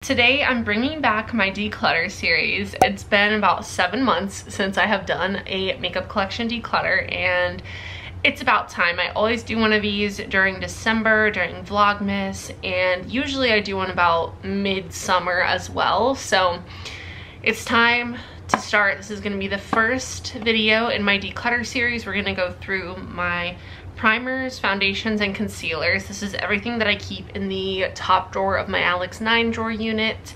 Today I'm bringing back my declutter series. It's been about 7 months since I have done a makeup collection declutter, and it's about time. I always do one of these during December, during Vlogmas, and usually I do one about midsummer as well. So it's time to start. This is going to be the first video in my declutter series. We're going to go through my primers, foundations, and concealers. This is everything that I keep in the top drawer of my Alex 9 drawer unit.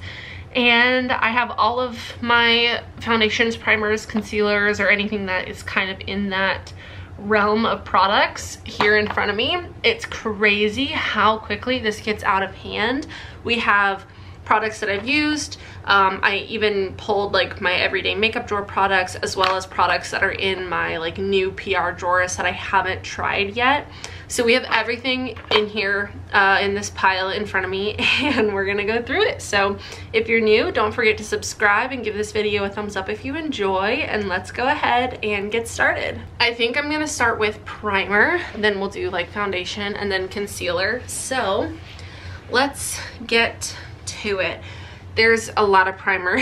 And I have all of my foundations, primers, concealers, or anything that is kind of in that realm of products here in front of me. It's crazy how quickly this gets out of hand. We have products that I've used. I even pulled like my everyday makeup drawer products, as well as products that are in my like new PR drawers that I haven't tried yet. So we have everything in here in this pile in front of me, and we're gonna go through it. So if you're new, don't forget to subscribe and give this video a thumbs up if you enjoy, and let's go ahead and get started. I think I'm gonna start with primer, then we'll do like foundation and then concealer. So let's get to it. There's a lot of primer.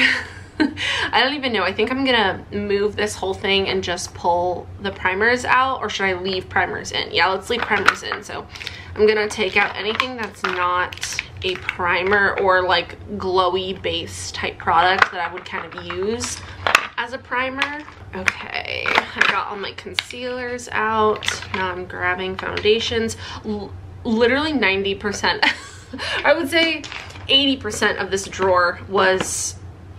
I don't even know. I think I'm gonna move this whole thing and just pull the primers out, or should I leave primers in? Yeah, let's leave primers in. So I'm gonna take out anything that's not a primer or like glowy base type product that I would kind of use as a primer. Okay, I got all my concealers out. Now I'm grabbing foundations. Literally 90%, I would say 80% of this drawer was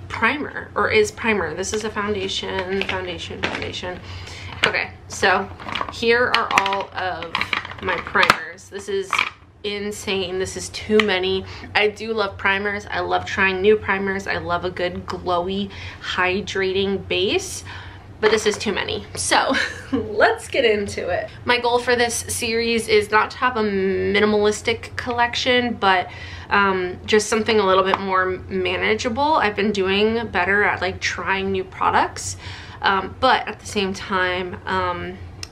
primer, or is primer. This is a foundation. Okay, so here are all of my primers. This is insane. This is too many. I do love primers. I love trying new primers. I love a good glowy, hydrating base, but this is too many. So let's get into it. My goal for this series is not to have a minimalistic collection, but just something a little bit more manageable. I've been doing better at like trying new products, but at the same time,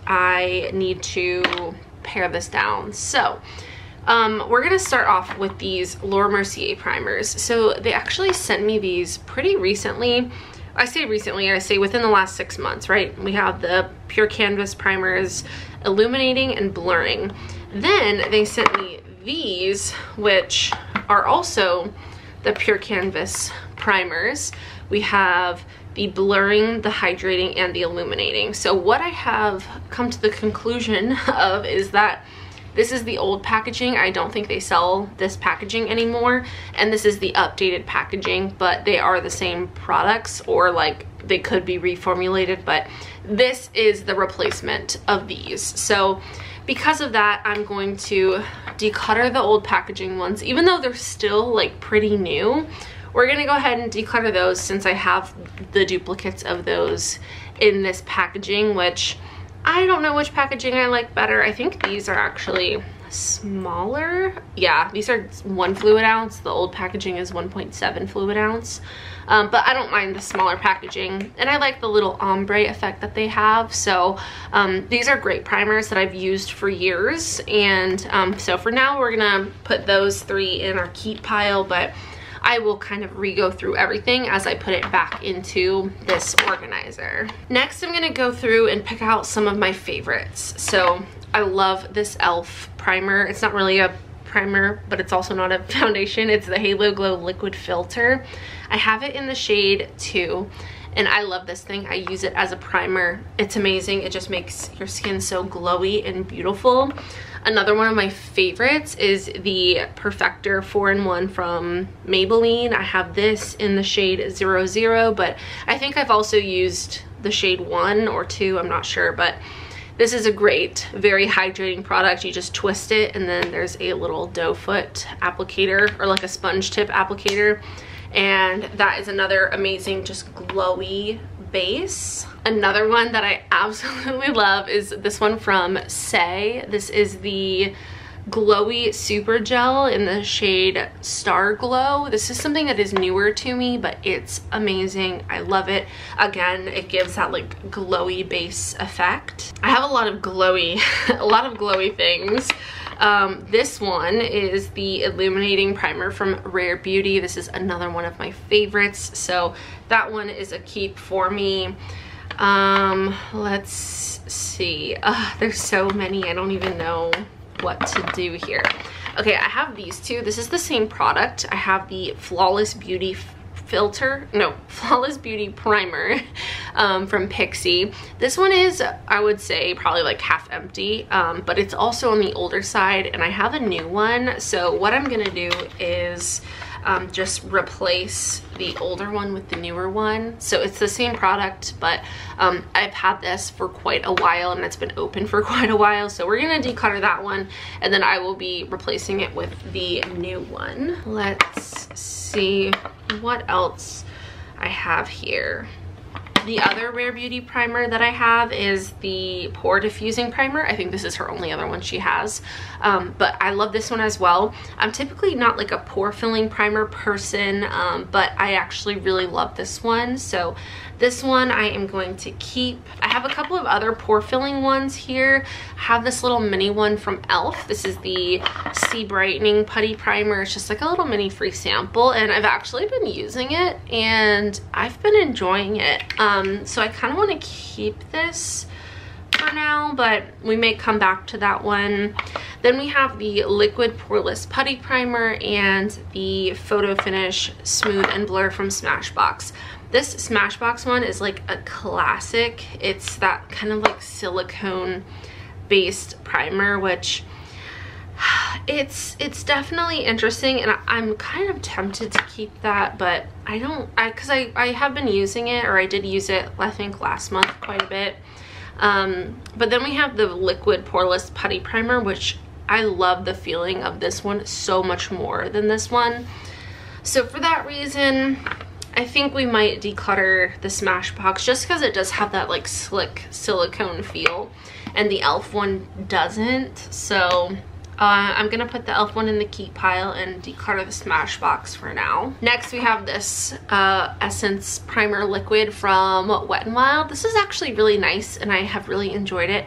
I need to pare this down. So we're gonna start off with these Laura Mercier primers. So they actually sent me these pretty recently. I say recently, I say within the last 6 months, right? We have the Pure Canvas primers, illuminating and blurring. Then they sent me these, which are also the Pure Canvas primers. We have the blurring, the hydrating, and the illuminating. So what I have come to the conclusion of is that this is the old packaging. I don't think they sell this packaging anymore, and this is the updated packaging, but they are the same products, or like they could be reformulated, but this is the replacement of these. So because of that, I'm going to declutter the old packaging ones, even though they're still like pretty new. We're gonna go ahead and declutter those since I have the duplicates of those in this packaging, which I don't know which packaging I like better. I think these are actually smaller. Yeah, these are 1 fluid ounce. The old packaging is 1.7 fluid ounce. But I don't mind the smaller packaging, and I like the little ombre effect that they have. So these are great primers that I've used for years, and so for now we're gonna put those 3 in our keep pile, but I will kind of re-go through everything as I put it back into this organizer. Next, I'm gonna go through and pick out some of my favorites. So I love this e.l.f. primer. It's not really a primer, but it's also not a foundation. It's the Halo Glow Liquid Filter. I have it in the shade 2, and I love this thing. I use it as a primer. It's amazing. It just makes your skin so glowy and beautiful. Another one of my favorites is the Perfector 4-in-1 from Maybelline. I have this in the shade 00, but I think I've also used the shade 1 or 2, I'm not sure, but this is a great, very hydrating product. You just twist it, and then there's a little doe foot applicator, or like a sponge tip applicator, and that is another amazing, just glowy base. Another one that I absolutely love is this one from Say. This is the Glowy Super Gel in the shade Star Glow. This is something that is newer to me, but it's amazing. I love it. Again, it gives that like glowy base effect. I have a lot of glowy things. This one is the Illuminating Primer from Rare Beauty. This is another one of my favorites, so that one is a keep for me. Let's see. There's so many, I don't even know what to do here. Okay, I have these two. This is the same product. I have the Flawless Beauty Flawless Beauty Primer from Pixi. This one is, I would say, probably like half empty, but it's also on the older side, and I have a new one. So what I'm gonna do is just replace the older one with the newer one. So it's the same product, but I've had this for quite a while, and it's been open for quite a while. So we're gonna declutter that one, and then I will be replacing it with the new one. Let's see what else I have here. The other Rare Beauty primer that I have is the Pore Diffusing Primer. I think this is her only other one she has, but I love this one as well. I'm typically not like a pore filling primer person, but I actually really love this one. So this one I am going to keep. I have a couple of other pore filling ones here. I have this little mini one from e.l.f. This is the Sea Brightening Putty Primer. It's just like a little mini free sample, and I've actually been using it and I've been enjoying it. So I kind of want to keep this for now, but we may come back to that one. Then we have the Liquid Poreless Putty Primer and the Photo Finish Smooth and Blur from Smashbox. This Smashbox one is like a classic. It's that kind of like silicone based primer, which it's definitely interesting, and I'm kind of tempted to keep that, but because I have been using it, or I did use it I think last month quite a bit. But then we have the Liquid Poreless Putty Primer, which I love the feeling of this one so much more than this one. So for that reason, I think we might declutter the Smashbox, just because it does have that like slick silicone feel, and the e.l.f. one doesn't. So I'm gonna put the e.l.f. one in the keep pile and declutter the Smashbox for now. Next we have this Essence Primer Liquid from Wet n Wild. This is actually really nice, and I have really enjoyed it,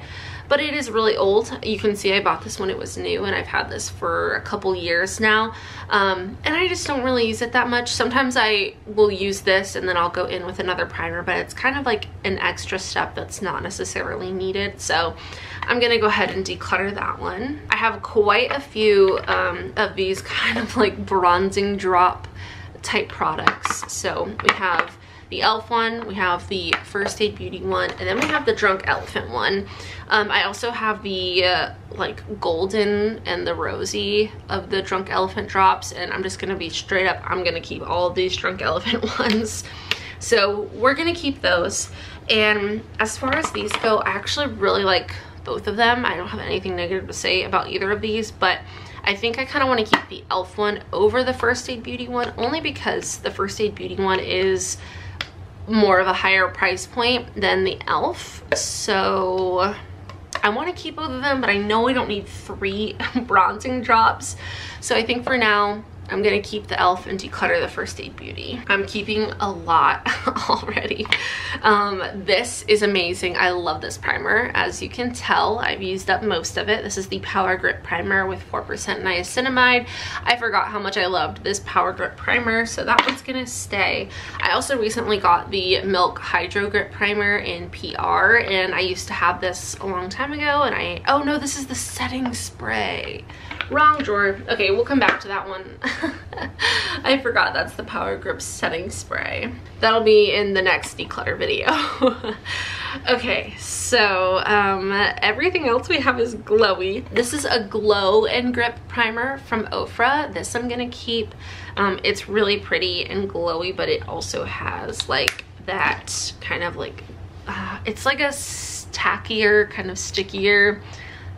but it is really old. You can see I bought this when it was new, and I've had this for a couple years now, and I just don't really use it that much. Sometimes I will use this and then I'll go in with another primer, but it's kind of like an extra step that's not necessarily needed. So I'm gonna go ahead and declutter that one. I have quite a few of these kind of like bronzing drop type products. So we have the e.l.f. one, we have the First Aid Beauty one, and then we have the Drunk Elephant one. I also have the like golden and the rosy of the Drunk Elephant drops, and I'm just gonna be straight up, I'm gonna keep all of these Drunk Elephant ones. So we're gonna keep those. And as far as these go, I actually really like both of them. I don't have anything negative to say about either of these, but I think I kind of want to keep the e.l.f. one over the First Aid Beauty one, only because the First Aid Beauty one is more of a higher price point than the e.l.f. So I want to keep both of them, but I know we don't need 3 bronzing drops. So I think for now, I'm gonna keep the e.l.f. and declutter the First Aid Beauty. I'm keeping a lot already. This is amazing. I love this primer. As you can tell, I've used up most of it. This is the Power Grip Primer with 4% niacinamide. I forgot how much I loved this Power Grip Primer, so that one's gonna stay. I also recently got the Milk Hydro Grip Primer in PR, and I used to have this a long time ago, and oh no, this is the setting spray. Wrong drawer. Okay, we'll come back to that one. I forgot that's the Power Grip setting spray. That'll be in the next declutter video. Okay, so everything else we have is glowy. This is a Glow and Grip primer from Ofra. This I'm gonna keep. It's really pretty and glowy, but it also has like that kind of like it's like a tackier, kind of stickier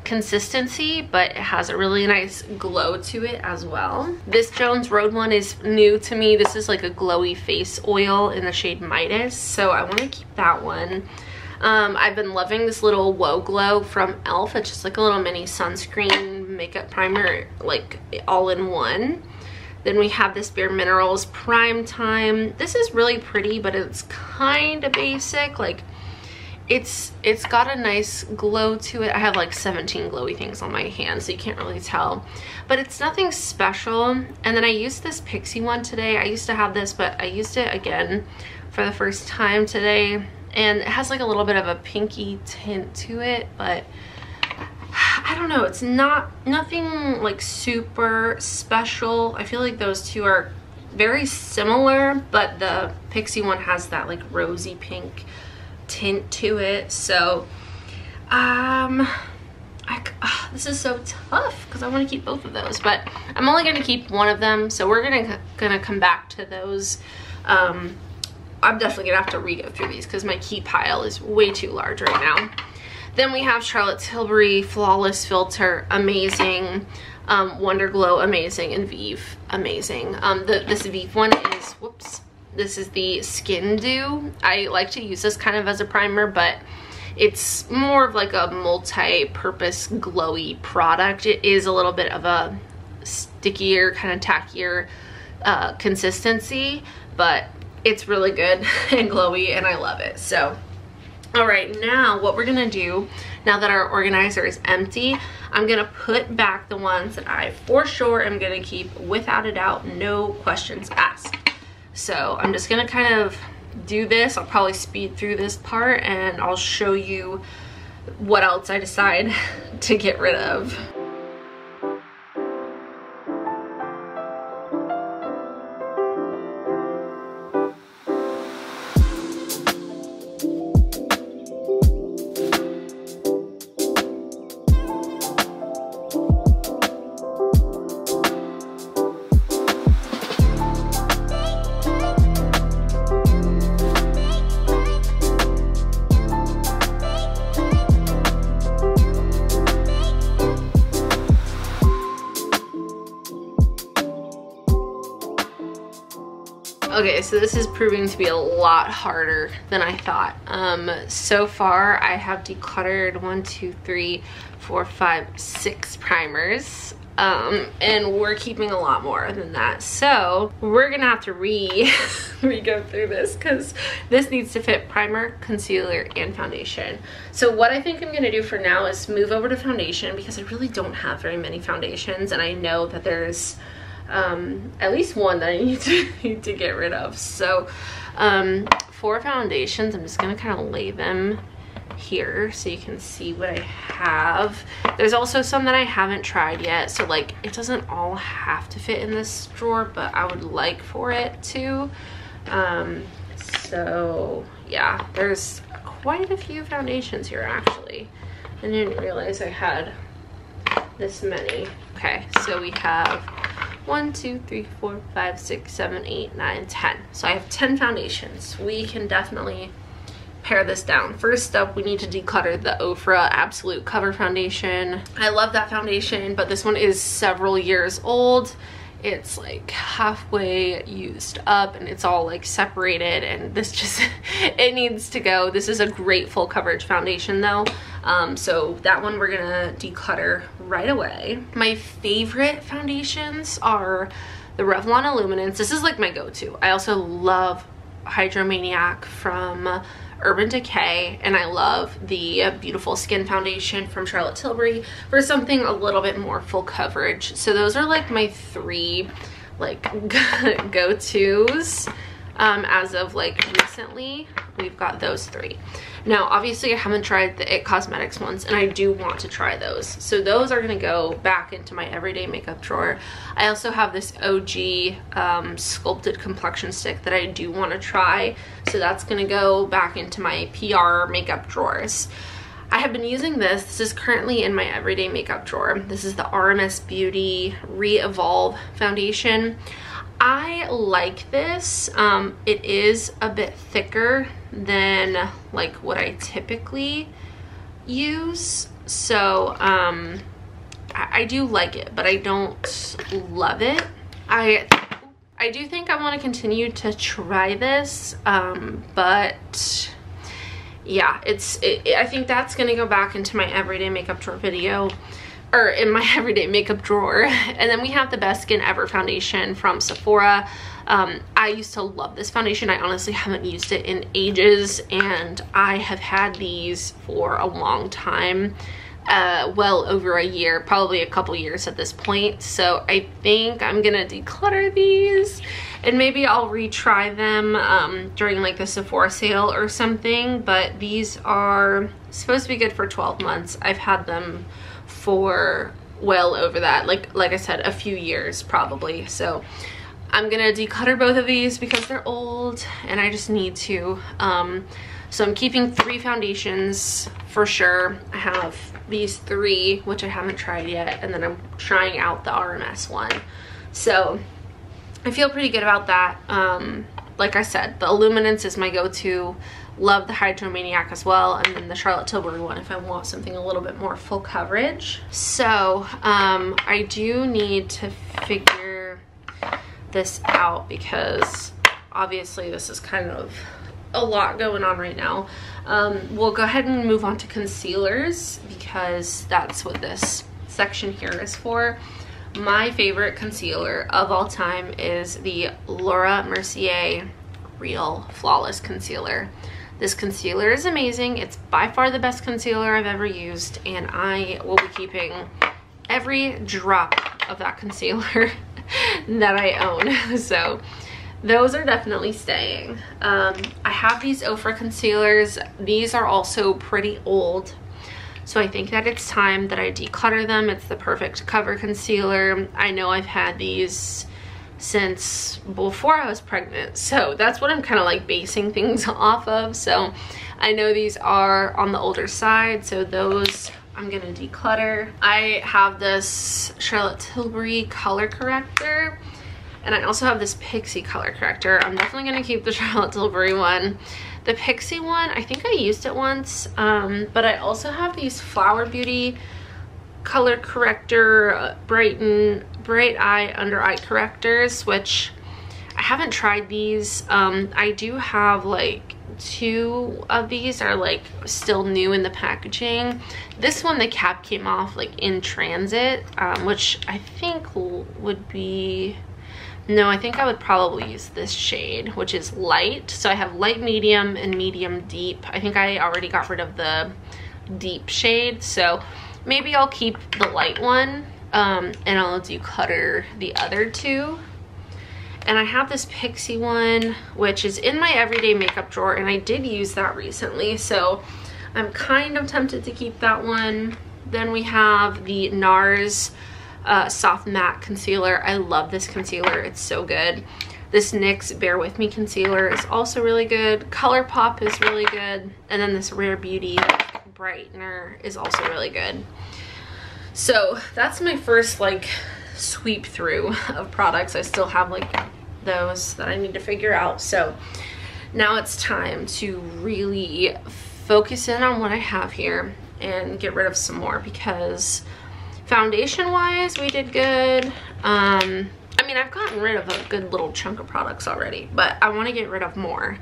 consistency, but it has a really nice glow to it as well. This Jones Road one is new to me. This is like a glowy face oil in the shade Midas, so I want to keep that one. I've been loving this little Woe Glow from e.l.f. It's just like a little mini sunscreen makeup primer, like all in one. Then we have this Bare Minerals Prime Time. This is really pretty, but it's kind of basic. Like, it's got a nice glow to it. I have like 17 glowy things on my hand, so you can't really tell, but it's nothing special. And then I used this Pixie one today. I used to have this, but I used it again for the first time today, and it has like a little bit of a pinky tint to it, but I don't know, it's nothing like super special. I feel like those two are very similar, but the Pixie one has that like rosy pink tint to it. So this is so tough because I want to keep both of those, but I'm only going to keep one of them, so we're gonna come back to those. I'm definitely gonna have to re-go through these because my key pile is way too large right now. Then we have Charlotte Tilbury Flawless Filter, amazing. Wonder Glow, amazing. And Vive, amazing. This Vive one is, whoops, this is the Skin Dew. I like to use this kind of as a primer, but it's more of like a multi-purpose glowy product. It is a little bit of a stickier, kind of tackier consistency, but it's really good and glowy, and I love it. So all right, now what we're gonna do, now that our organizer is empty, I'm gonna put back the ones that I for sure am gonna keep without a doubt, no questions asked. So I'm just gonna kind of do this. I'll probably speed through this part and I'll show you what else I decide to get rid of. Okay, so this is proving to be a lot harder than I thought. So far I have decluttered 6 primers, and we're keeping a lot more than that. So we're gonna have to re-go through this because this needs to fit primer, concealer, and foundation. So what I think I'm gonna do for now is move over to foundation because I really don't have very many foundations, and I know that there's at least one that I need to get rid of. So for foundations, I'm just gonna kind of lay them here so you can see what I have. There's also some that I haven't tried yet, so like it doesn't all have to fit in this drawer, but I would like for it to. So yeah, there's quite a few foundations here actually. I didn't realize I had this many. Okay, so we have 1, 2, 3, 4, 5, 6, 7, 8, 9, 10. So I have 10 foundations. We can definitely pare this down. First up, we need to declutter the Ofra Absolute Cover Foundation. I love that foundation, but this one is several years old. It's like halfway used up and it's all like separated, and this just, it needs to go. This is a great full coverage foundation though. So that one we're gonna declutter right away. My favorite foundations are the Revlon Illuminance. This is like my go-to. I also love Hydromaniac from Urban Decay, and I love the Beautiful Skin Foundation from Charlotte Tilbury for something a little bit more full coverage. So those are like my 3 like go-tos. As of like recently, we've got those 3. Now obviously I haven't tried the IT Cosmetics ones, and I do want to try those, so those are gonna go back into my everyday makeup drawer. I also have this OG sculpted complexion stick that I do want to try, so that's gonna go back into my PR makeup drawers. I have been using this. This is currently in my everyday makeup drawer. This is the RMS Beauty Re-Evolve foundation. I like this. It is a bit thicker than like what I typically use, so I do like it, but I don't love it. I do think I want to continue to try this, but yeah, I think that's gonna go back into my everyday makeup drawer video, or in my everyday makeup drawer. And then we have the Best Skin Ever foundation from Sephora. I used to love this foundation. I honestly haven't used it in ages, and I have had these for a long time. Well over a year, probably a couple years at this point. So I think I'm gonna declutter these, and maybe I'll retry them during like the Sephora sale or something. But these are supposed to be good for 12 months. I've had them for well over that, like I said, a few years probably. So I'm gonna declutter both of these because they're old and I just need to. So I'm keeping 3 foundations for sure. I have these 3, which I haven't tried yet, and then I'm trying out the RMS one. So I feel pretty good about that. Like I said, the Illuminance is my go-to. Love the Hydromaniac as well, and then the Charlotte Tilbury one if I want something a little bit more full coverage. So I do need to figure this out because obviously this is kind of a lot going on right now. We'll go ahead and move on to concealers because that's what this section here is for. My favorite concealer of all time is the Laura Mercier Real Flawless Concealer. This concealer is amazing. It's by far the best concealer I've ever used, and I will be keeping every drop of that concealer that I own. So those are definitely staying. I have these Ofra concealers. These are also pretty old, so I think that it's time that I declutter them. It's the perfect cover concealer. I know I've had these since before I was pregnant, so that's what I'm kind of like basing things off of. So I know these are on the older side, so those I'm gonna declutter. I have this Charlotte Tilbury color corrector, and I also have this Pixie color corrector. I'm definitely gonna keep the Charlotte Tilbury one. The Pixie one, I think I used it once, but I also have these Flower Beauty color corrector, Bright Eye under eye correctors, which I haven't tried these. I do have like 2 of these are like still new in the packaging. This one, the cap came off like in transit, which I think would be, no, I think I would probably use this shade, which is light. So I have light medium and medium deep. I think I already got rid of the deep shade, so maybe I'll keep the light one, and I'll declutter the other 2. And I have this Pixie one, which is in my everyday makeup drawer, and I did use that recently, so I'm kind of tempted to keep that one. Then we have the NARS Soft Matte Concealer. I love this concealer. It's so good. This NYX Bear With Me concealer is also really good. ColourPop is really good. And then this Rare Beauty brightener is also really good. So that's my first like sweep through of products. I still have like those that I need to figure out. So now it's time to really focus in on what I have here and get rid of some more, because foundation wise we did good. I mean, I've gotten rid of a good little chunk of products already, but I want to get rid of more.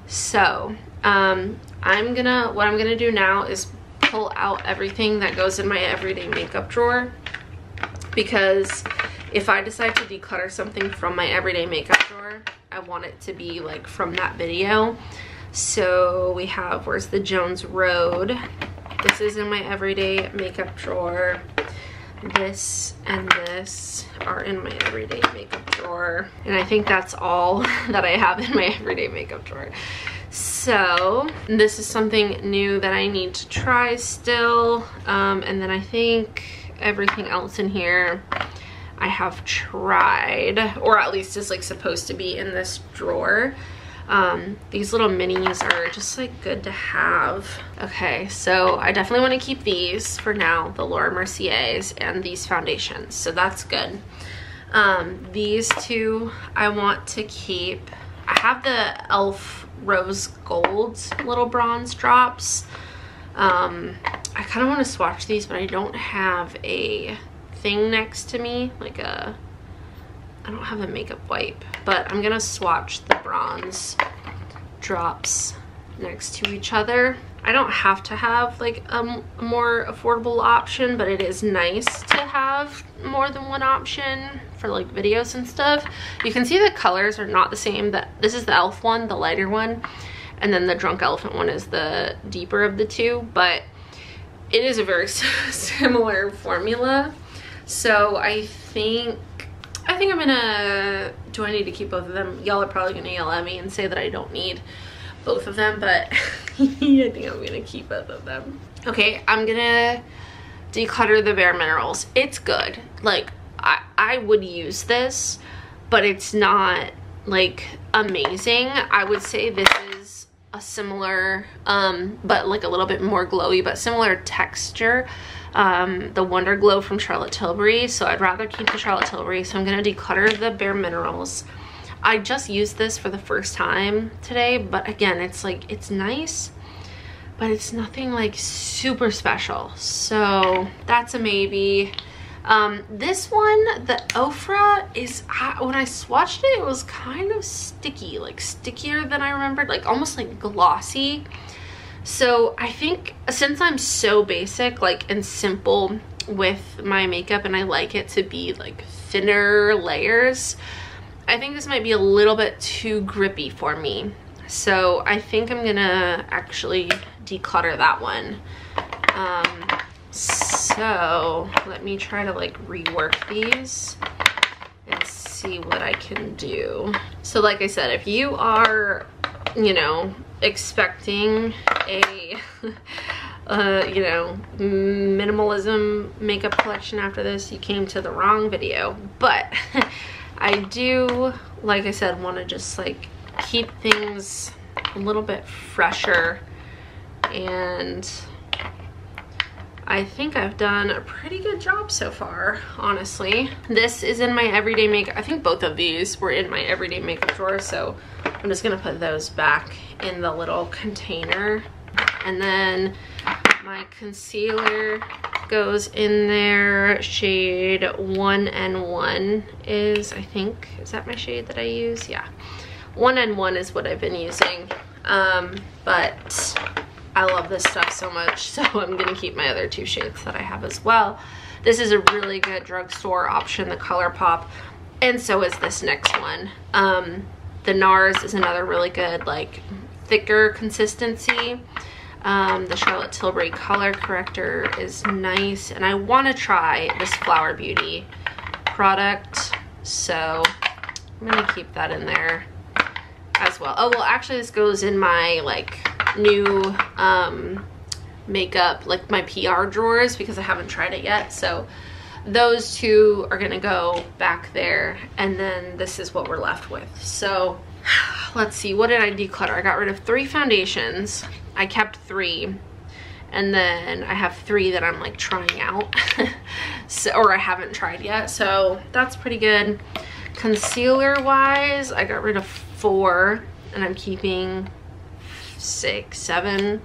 So what I'm gonna do now is pull out everything that goes in my everyday makeup drawer, because if I decide to declutter something from my everyday makeup drawer, I want it to be like from that video. So we have, where's the Jones Road? This is in my everyday makeup drawer. This and this are in my everyday makeup drawer, and I think that's all that I have in my everyday makeup drawer. So this is something new that I need to try still, and then I think everything else in here I have tried, or at least is like supposed to be in this drawer. These little minis are just like good to have. Okay, so I definitely want to keep these for now, the Laura Merciers and these foundations, so that's good. These 2 I want to keep. I have the e.l.f. Rose Gold little bronze drops. I kind of want to swatch these, but I don't have a thing next to me, like I don't have a makeup wipe, but I'm gonna swatch the bronze drops next to each other. I don't have to have like a more affordable option, but it is nice to have more than one option for like videos and stuff. You can see the colors are not the same. This is the elf one, the lighter one, and then the drunk elephant one is the deeper of the two, but it is a very similar formula. So I think I'm gonna, do I need to keep both of them? Y'all are probably gonna yell at me and say that I don't need both of them, but I think I'm gonna keep both of them. Okay, I'm gonna declutter the Bare Minerals. It's good. Like, I would use this, but it's not like amazing. I would say this is a similar, but like a little bit more glowy, but similar texture. The Wonder Glow from Charlotte Tilbury, so I'd rather keep the Charlotte Tilbury, so I'm gonna declutter the Bare Minerals. I just used this for the first time today, but again, it's like, it's nice, but it's nothing like super special, so that's a maybe. This one, the Ofra, is, when I swatched it, it was kind of sticky, like stickier than I remembered, like almost like glossy. So I think since I'm so basic, like, and simple with my makeup, and I like it to be like thinner layers, I think this might be a little bit too grippy for me. So I think I'm gonna actually declutter that one. So let me try to like rework these and see what I can do. So like I said, if you are, you know, expecting a you know, minimalism makeup collection after this, you came to the wrong video. But I do, like I said, want to just like keep things a little bit fresher, and I think I've done a pretty good job so far, honestly. This is in my everyday makeup. I think both of these were in my everyday makeup drawer, so I'm just gonna put those back in the little container. And then my concealer goes in there. Shade 1N1 is, I think, is that my shade that I use? Yeah, 1N1 is what I've been using. But I love this stuff so much, so I'm gonna keep my other two shades that I have as well. This is a really good drugstore option, the ColourPop, and so is this next one. The NARS is another really good, like, thicker consistency. The Charlotte Tilbury color corrector is nice, and I want to try this Flower Beauty product, so I'm gonna keep that in there as well. Oh, well, actually this goes in my like new makeup, like my PR drawers, because I haven't tried it yet. So those two are gonna go back there, and then this is what we're left with. So let's see, what did I declutter? I got rid of 3 foundations. I kept 3, and then I have 3 that I'm like trying out so, or I haven't tried yet, so that's pretty good. Concealer wise, I got rid of 4 and I'm keeping 6, 7,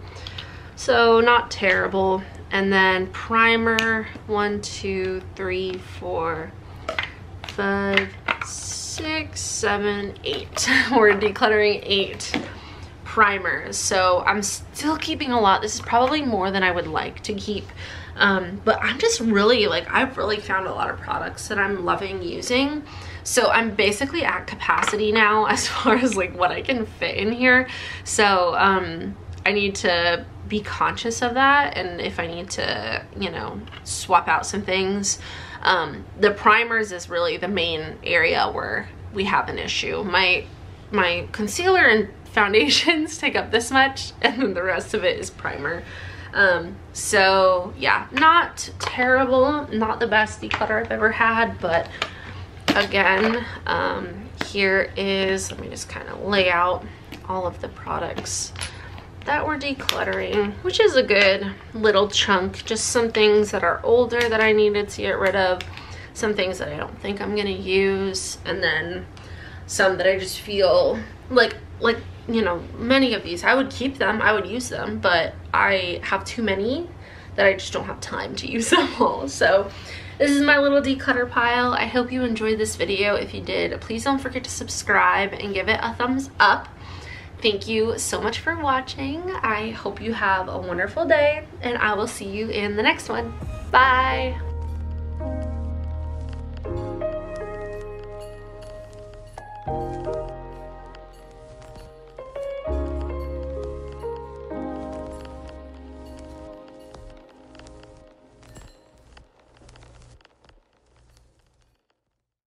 so not terrible. And then primer, 1, 2, 3, 4, 5, 6, 7, 8. We're decluttering 8 primers, so I'm still keeping a lot. This is probably more than I would like to keep, but I'm just really, like, I've really found a lot of products that I'm loving using, so I'm basically at capacity now as far as like what I can fit in here. So I need to be conscious of that, and if I need to, you know, swap out some things. The primers is really the main area where we have an issue. My concealer and foundations take up this much, and then the rest of it is primer. So yeah, not terrible, not the best declutter I've ever had, but again, here is, let me just kind of lay out all of the products that we're decluttering, which is a good little chunk. Just some things that are older that I needed to get rid of, some things that I don't think I'm gonna use, and then some that I just feel like, you know, many of these I would keep them, I would use them, but I have too many that I just don't have time to use them all. So this is my little declutter pile. I hope you enjoyed this video. If you did, please don't forget to subscribe and give it a thumbs up. Thank you so much for watching. I hope you have a wonderful day, and I will see you in the next one. Bye.